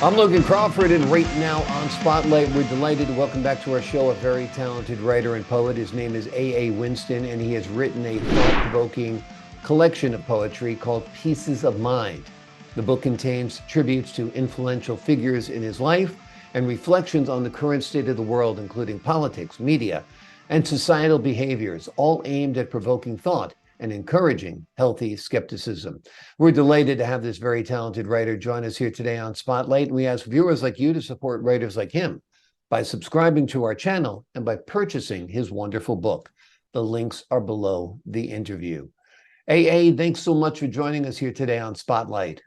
I'm Logan Crawford, and right now on Spotlight, we're delighted to welcome back to our show a very talented writer and poet. His name is A. Winston, and he has written a thought-provoking collection of poetry called Pieces of Mind. The book contains tributes to influential figures in his life and reflections on the current state of the world, including politics, media, and societal behaviors, all aimed at provoking thought and encouraging healthy skepticism. We're delighted to have this very talented writer join us here today on Spotlight. And we ask viewers like you to support writers like him by subscribing to our channel and by purchasing his wonderful book. The links are below the interview. Thanks so much for joining us here today on Spotlight.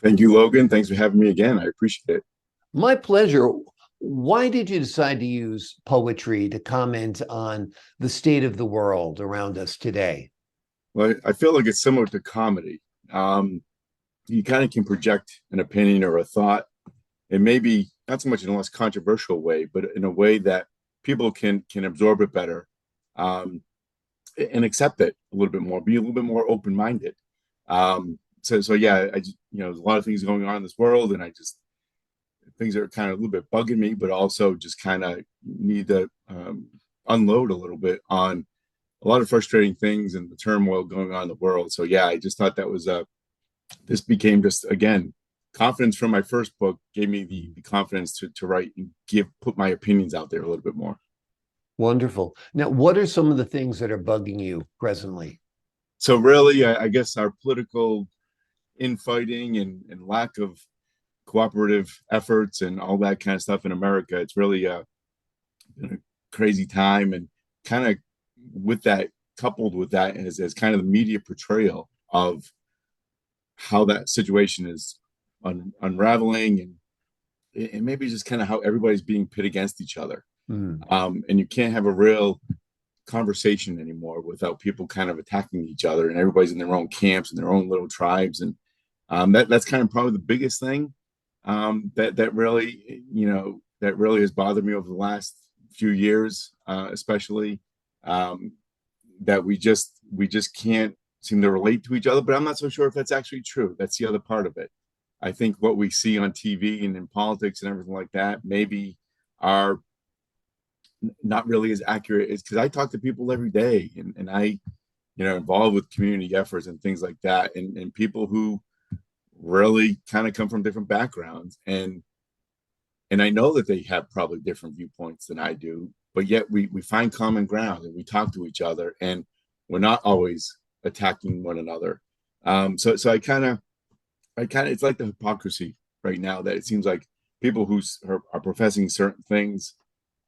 Thank you, Logan. Thanks for having me again. I appreciate it. My pleasure. Why did you decide to use poetry to comment on the state of the world around us today? Well, I feel like it's similar to comedy. You kind of can project an opinion or a thought, and maybe not so much in a less controversial way, but in a way that people can absorb it better, and accept it a little bit more, be a little bit more open-minded. So yeah, I just, there's a lot of things going on in this world, and things are kind of a little bit bugging me, but also just kind of need to unload a little bit on a lot of frustrating things and the turmoil going on in the world. So yeah, I just thought that was this became just, again, confidence from my first book gave me the confidence to write and put my opinions out there a little bit more. Wonderful. Now, what are some of the things that are bugging you presently? So really, I guess our political infighting and lack of cooperative efforts and all that kind of stuff in America, it's really been a crazy time. And kind of with that, coupled with that, is kind of the media portrayal of how that situation is unraveling, and maybe just kind of how everybody's being pit against each other. And you can't have a real conversation anymore without people kind of attacking each other, and everybody's in their own camps and their own little tribes. And that's kind of probably the biggest thing that really, that really has bothered me over the last few years, especially that we just can't seem to relate to each other. But I'm not so sure if that's actually true. That's the other part of it. I think what we see on TV and in politics and everything like that maybe are not really as accurate. It's because I talk to people every day, and I, involved with community efforts and things like that, and people who really kind of come from different backgrounds, and I know that they have probably different viewpoints than I do, but yet we find common ground and we talk to each other, and we're not always attacking one another. So I kind of it's like the hypocrisy right now, that it seems like people who are professing certain things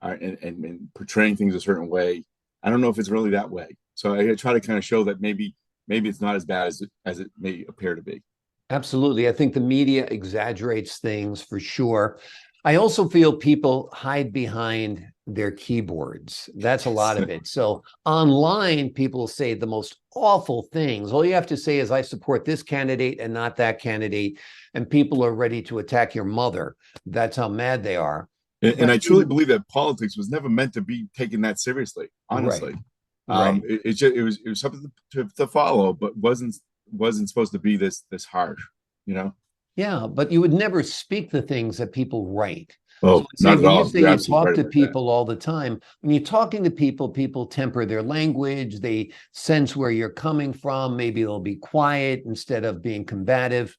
and portraying things a certain way. I don't know if it's really that way. So I try to kind of show that maybe it's not as bad as it may appear to be. Absolutely. I think the media exaggerates things for sure. I also feel people hide behind their keyboards. That's a lot of it. So online, people say the most awful things. All you have to say is, I support this candidate and not that candidate. And people are ready to attack your mother. That's how mad they are. And I truly believe that politics was never meant to be taken that seriously, honestly. Right. It was something to follow, but wasn't supposed to be this harsh, Yeah, but you would never speak the things that people write. Oh, So not at when you all. say You're you absolutely talk right to about that. people all the time, when you're talking to people, people temper their language, they sense where you're coming from. Maybe they'll be quiet instead of being combative.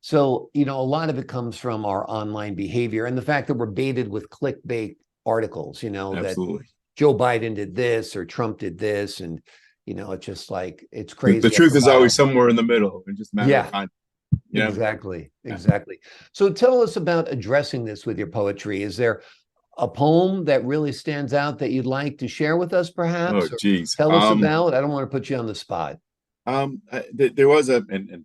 So, a lot of it comes from our online behavior and the fact that we're baited with clickbait articles, that Absolutely. Joe Biden did this or Trump did this. And, it's just like, it's The crazy truth after a is always while. somewhere in the middle, and just a matter of Yeah. time. Exactly. Yeah. Exactly. So tell us about addressing this with your poetry. Is there a poem that really stands out that you'd like to share with us, Oh, perhaps, or geez. tell us about? I don't want to put you on the spot. There was and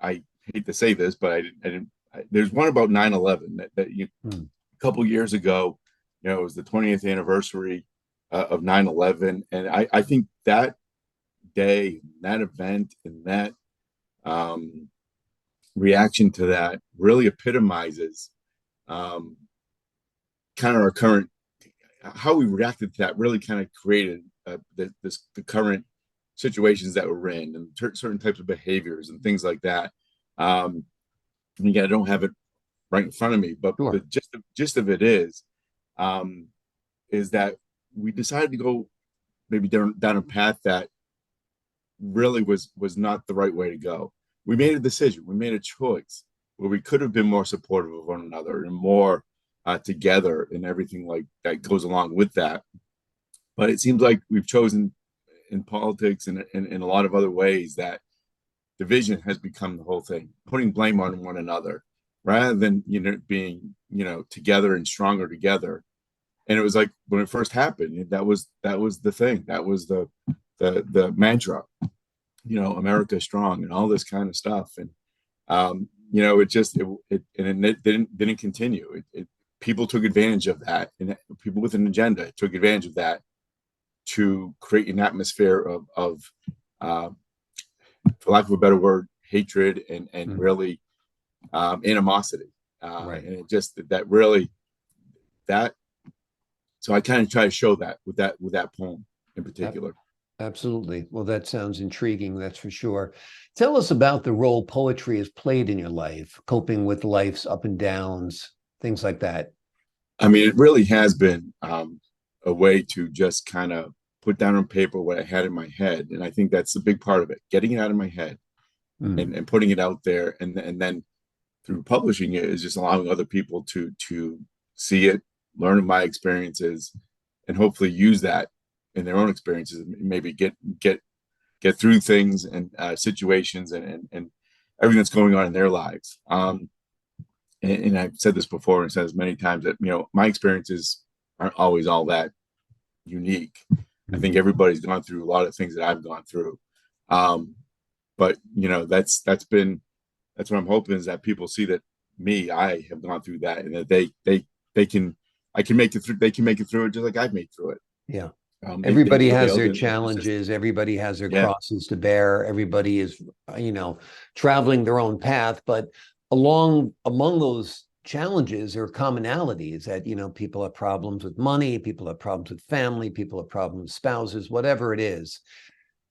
I hate to say this, but I didn't. There's one about 9/11 that a couple years ago. It was the 20th anniversary of 9/11, and I think that day, that event, and that reaction to that really epitomizes kind of our current, how we reacted to that really kind of created the current situations that we're in, and certain types of behaviors and things like that. And again, I don't have it right in front of me, but Sure. just the gist of it um, is that we decided to go maybe down a path that really was not the right way to go. We made a decision, we made a choice where we could have been more supportive of one another and more together and everything like that goes along with that. But it seems like we've chosen in politics and in a lot of other ways that division has become the whole thing, putting blame on one another rather than being together and stronger together. And it was like when it first happened, that was the thing, that was the mantra, America strong and all this kind of stuff. And it just it didn't continue. People took advantage of that, and people with an agenda took advantage of that to create an atmosphere of for lack of a better word, hatred and really animosity. Right. And it just that really that. So I kind of try to show that with that poem in particular. Absolutely. Well, that sounds intriguing, that's for sure. Tell us about the role poetry has played in your life, coping with life's up and downs, things like that. I mean, it really has been a way to just kind of put down on paper what I had in my head. And I think that's a big part of it, getting it out of my head and putting it out there. And then through publishing it is just allowing other people to see it, learn my experiences, and hopefully use that in their own experiences, maybe get through things and situations and everything that's going on in their lives. And I've said this before and said this many times that my experiences aren't always all that unique. I think everybody's gone through a lot of things that I've gone through, but that's what I'm hoping is that people see that I have gone through that, and that I can make it through. They can make it through it just like I've made through it. Yeah. Everybody has their challenges. Consistent. Everybody has their crosses to bear. Everybody is, traveling their own path. But among those challenges or commonalities that, people have problems with money, people have problems with family, people have problems with spouses, whatever it is.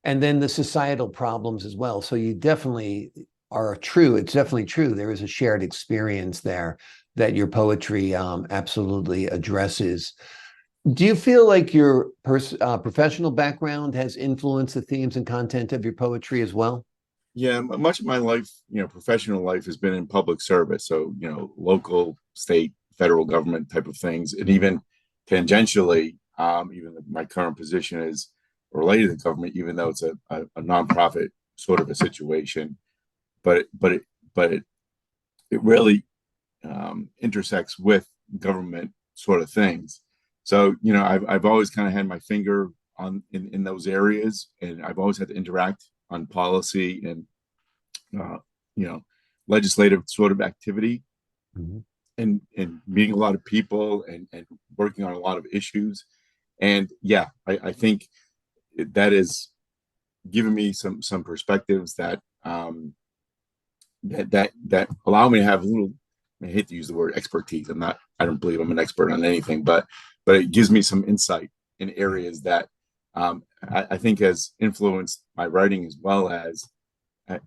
And then the societal problems as well. So you definitely are true. It's definitely true. There is a shared experience there that your poetry absolutely addresses. Do you feel like your professional background has influenced the themes and content of your poetry as well? Yeah, much of my life, professional life has been in public service. So, local, state, federal government type of things. And even tangentially, even my current position is related to government, even though it's a nonprofit sort of a situation. But it really intersects with government sort of things. So, I've always kind of had my finger on in those areas, and I've always had to interact on policy and uh, legislative sort of activity, and meeting a lot of people and working on a lot of issues. And yeah, I think that is giving me some perspectives that that allow me to have a little. I hate to use the word expertise. I don't believe I'm an expert on anything, but it gives me some insight in areas that I think has influenced my writing, as well as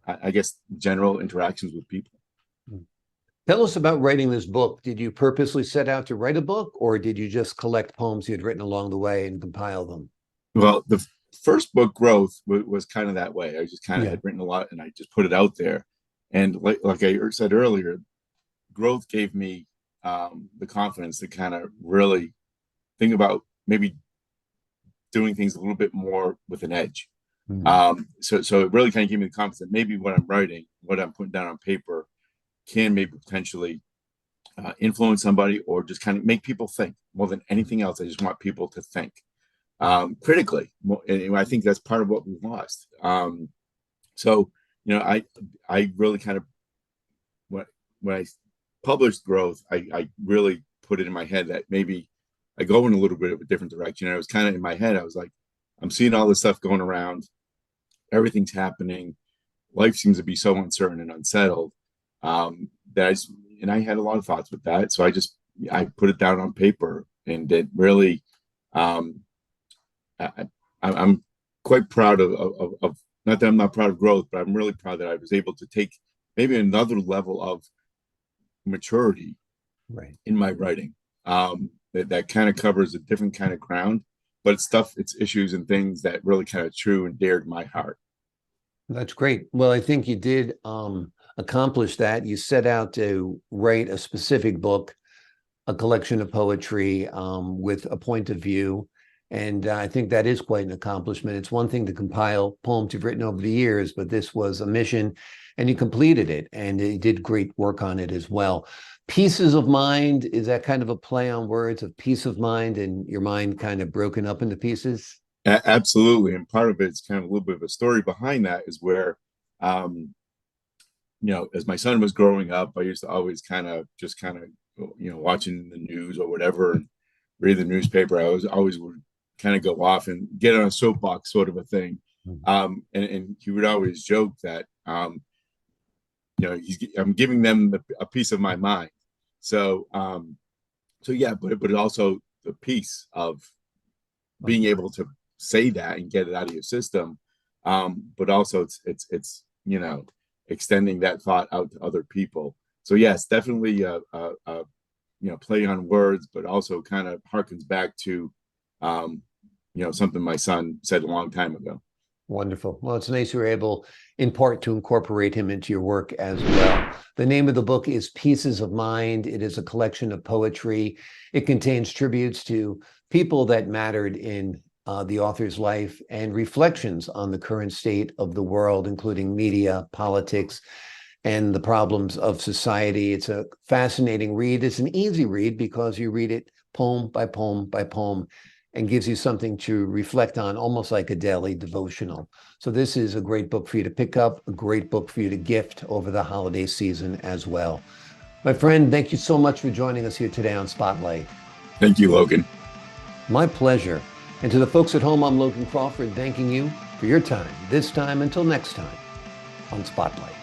I guess general interactions with people. Tell us about writing this book. Did you purposely set out to write a book, or did you just collect poems you had written along the way and compile them? Well, the first book, Growth, was kind of that way. I just kind of had written a lot, and I just put it out there. And like I said earlier, Growth gave me the confidence to kind of really think about maybe doing things a little bit more with an edge. So it really kind of gave me the confidence that maybe what I'm writing, what I'm putting down on paper, can maybe potentially influence somebody, or just kind of make people think more than anything else. I just want people to think critically, and I think that's part of what we've lost. So I really kind of when I published Growth, I really put it in my head that maybe I go in a little bit of a different direction. And I was kind of in my head, I was like, I'm seeing all this stuff going around, everything's happening, life seems to be so uncertain and unsettled, and I had a lot of thoughts with that. So I put it down on paper, and it really, I'm quite proud of not that I'm not proud of Growth, but I'm really proud that I was able to take maybe another level of maturity Right. in my writing. That kind of covers a different kind of ground, but it's issues and things that really kind of true and dear to my heart. That's great. Well, I think you did accomplish that. You set out to write a specific book, a collection of poetry with a point of view. And I think that is quite an accomplishment. It's one thing to compile poems you've written over the years, but this was a mission and you completed it and you did great work on it as well. Pieces of mind, is that kind of a play on words of peace of mind and your mind kind of broken up into pieces? Absolutely. And part of it's kind of a little bit of a story behind that is where, um, as my son was growing up, I used to always watching the news or whatever and read the newspaper. I was always would kind of go off and get on a soapbox sort of a thing. And he would always joke that, I'm giving them a piece of my mind. So, yeah, but also the piece of being able to say that and get it out of your system. But also it's extending that thought out to other people. So yes, definitely play on words, but also kind of harkens back to something my son said a long time ago. Wonderful. Well, it's nice you were able, in part, to incorporate him into your work as well. The name of the book is Pieces of Mind. It is a collection of poetry. It contains tributes to people that mattered in the author's life and reflections on the current state of the world, including media, politics, and the problems of society. It's a fascinating read. It's an easy read because you read it poem by poem by poem and gives you something to reflect on, almost like a daily devotional. So this is a great book for you to pick up, a great book for you to gift over the holiday season as well. My friend, thank you so much for joining us here today on Spotlight. Thank you, Logan. My pleasure. And to the folks at home, I'm Logan Crawford, thanking you for your time, this time until next time on Spotlight.